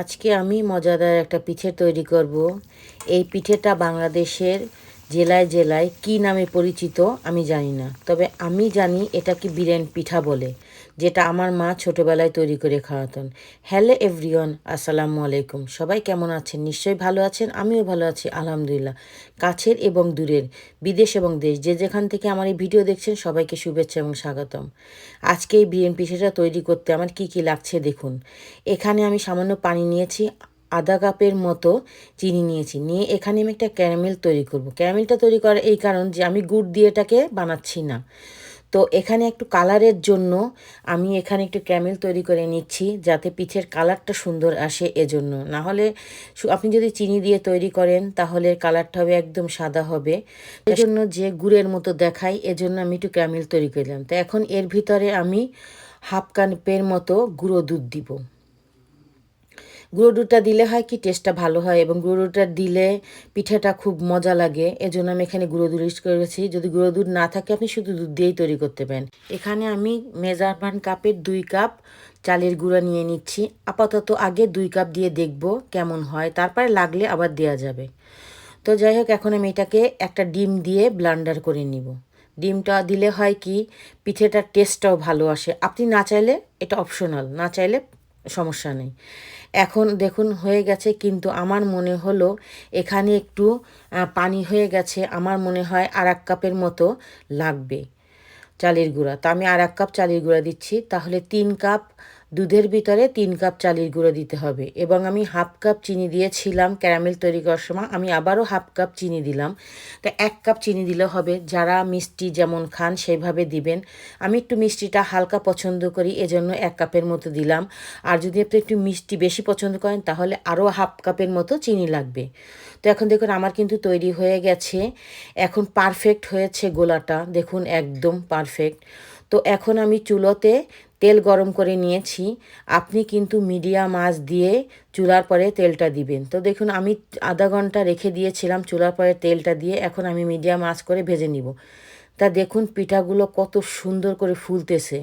আজকে আমি মজাদার একটা পিঠে তৈরি করব। এই পিঠেটা বাংলাদেশের জেলায় জেলায় কী নামে পরিচিত আমি জানি না, তবে আমি জানি এটাকে বিরিয়ানি পিঠা বলে, যেটা আমার মা ছোটোবেলায় তৈরি করে খাওয়াতেন। হ্যালো এভরিওয়ান, আসসালামু আলাইকুম। সবাই কেমন আছেন? নিশ্চয়ই ভালো আছেন। আমিও ভালো আছি আলহামদুলিল্লাহ। কাছের এবং দূরের, বিদেশ এবং দেশ, যে যেখান থেকে আমার এই ভিডিও দেখছেন সবাইকে শুভেচ্ছা এবং স্বাগতম। আজকে এই বিরিয়ানি পিঠাটা তৈরি করতে আমার কি কি লাগছে দেখুন। এখানে আমি সামান্য পানি নিয়েছি, আধা কাপের মতো চিনি নিয়েছি, নিয়ে এখানে আমি একটা ক্যারামেল তৈরি করব। ক্যারামেলটা তৈরি করার এই কারণ যে আমি গুড় দিয়ে এটাকে বানাচ্ছি না। তো এখানে একটু কালারের জন্য আমি এখানে একটু ক্যারামেল তৈরি করে নিচ্ছি, যাতে পিঠের কালারটা সুন্দর আসে এজন্য। না হলে আপনি যদি চিনি দিয়ে তৈরি করেন তাহলে কালারটা হবে একদম সাদা হবে, এজন্য যে গুড়ের মতো দেখায়, এজন্য আমি একটু ক্যারামেল তৈরি করলাম। তো এখন এর ভিতরে আমি হাফ কাপের মতো গুঁড়ো দুধ দিব। গুঁড়ো দুধটা দিলে হয় কি টেস্টটা ভালো হয়, এবং গুঁড়ো দুধটা দিলে পিঠাটা খুব মজা লাগে, এজন্য আমি এখানে গুঁড়ো দুধ ইউজ করেছি। যদি গুঁড়ো দুধ না থাকে আপনি শুধু দুধ দিয়েই তৈরি করতে পারেন। এখানে আমি মেজারমেন্ট কাপের 2 কাপ চালের গুঁড়া নিয়ে নিচ্ছি। আপাতত আগে 2 কাপ দিয়ে দেখব কেমন হয়, তারপরে লাগলে আবার দেওয়া যাবে। তো যাই হোক, এখন আমি এটাকে একটা ডিম দিয়ে ব্লান্ডার করে নিব। ডিমটা দিলে হয় কি পিঠেটার টেস্টটাও ভালো আসে। আপনি না চাইলে এটা অপশনাল, না চাইলে সমস্যা নেই। এখন দেখুন হয়ে গেছে, কিন্তু আমার মনে হলো এখানে একটু পানি হয়ে গেছে। আমার মনে হয় আর 1 কাপের মতো লাগবে চালের গুঁড়া। তো আমি আর 1 কাপ চালের গুঁড়া দিচ্ছি, তাহলে 3 কাপ দুধের ভিতরে 3 কাপ চালের গুঁড়ো দিতে হবে। এবং আমি হাফ কাপ চিনি দিয়েছিলাম ক্যারামেল তৈরি করার সময়, আমি আবারও হাফ কাপ চিনি দিলাম। তো 1 কাপ চিনি দিলে হবে। যারা মিষ্টি যেমন খান সেইভাবে দিবেন। আমি একটু মিষ্টিটা হালকা পছন্দ করি, এজন্য 1 কাপের মতো দিলাম। আর যদি আপনি একটু মিষ্টি বেশি পছন্দ করেন তাহলে আরও হাফ কাপের মতো চিনি লাগবে। তো এখন দেখুন আমার কিন্তু তৈরি হয়ে গেছে। এখন পারফেক্ট হয়েছে গোলাটা, দেখুন একদম পারফেক্ট। তো এখন আমি চুলোতে তেল গরম করে নিয়েছি। আপনি কিন্তু মিডিয়াম আঁচ দিয়ে চুলার পরে তেলটা দিবেন। তো দেখুন আমি আধা ঘন্টা রেখে দিয়েছিলাম চুলার পরে তেলটা দিয়ে, এখন আমি মিডিয়াম আঁচ করে ভেজে নিব। তা দেখুন পিঠাগুলো কত সুন্দর করে ফুলতেছে,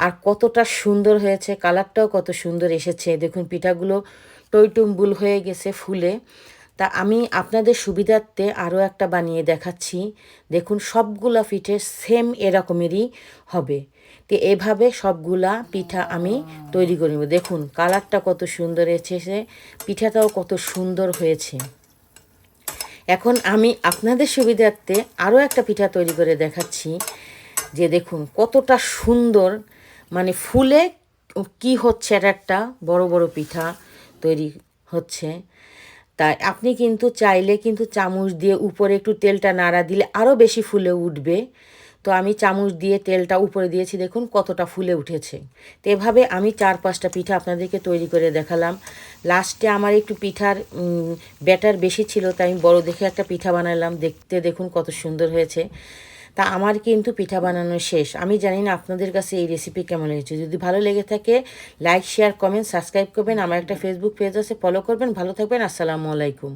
আর কতটা সুন্দর হয়েছে, কালারটাও কত সুন্দর এসেছে। দেখুন পিঠাগুলো টইটুম্বুল হয়ে গেছে ফুলে। তা আমি আপনাদের সুবিধার্থে আরও একটা বানিয়ে দেখাচ্ছি। দেখুন সবগুলা পিঠে সেম এরকমেরই হবে। তো এভাবে সবগুলা পিঠা আমি তৈরি করে নেব। দেখুন কালারটা কত সুন্দর এসেছে, পিঠাটাও কত সুন্দর হয়েছে। এখন আমি আপনাদের সুবিধার্থে আরও একটা পিঠা তৈরি করে দেখাচ্ছি, যে দেখুন কতটা সুন্দর, মানে ফুলে কি হচ্ছে, এটা একটা বড় বড় পিঠা তৈরি হচ্ছে। তাই আপনি কিন্তু চাইলে কিন্তু চামচ দিয়ে উপরে একটু তেলটা নাড়া দিলে আরও বেশি ফুলে উঠবে। তো আমি চামচ দিয়ে তেলটা উপরে দিয়েছি, দেখুন কতটা ফুলে উঠেছে। তো এভাবে আমি 4-5টা পিঠা আপনাদেরকে তৈরি করে দেখালাম। লাস্টে আমার একটু পিঠার ব্যাটার বেশি ছিল, তাই আমি বড় দেখে একটা পিঠা বানালাম। দেখতে দেখুন কত সুন্দর হয়েছে। তা আমার কিন্তু পিঠা বানানো শেষ। আমি জানি না আপনাদের কাছে এই রেসিপি কেমন লেগেছে। যদি ভালো লেগে থাকে লাইক, শেয়ার, কমেন্ট, সাবস্ক্রাইব করবেন। আমার একটা ফেসবুক পেজ আছে, ফলো করবেন। ভালো থাকবেন। আসসালামু আলাইকুম।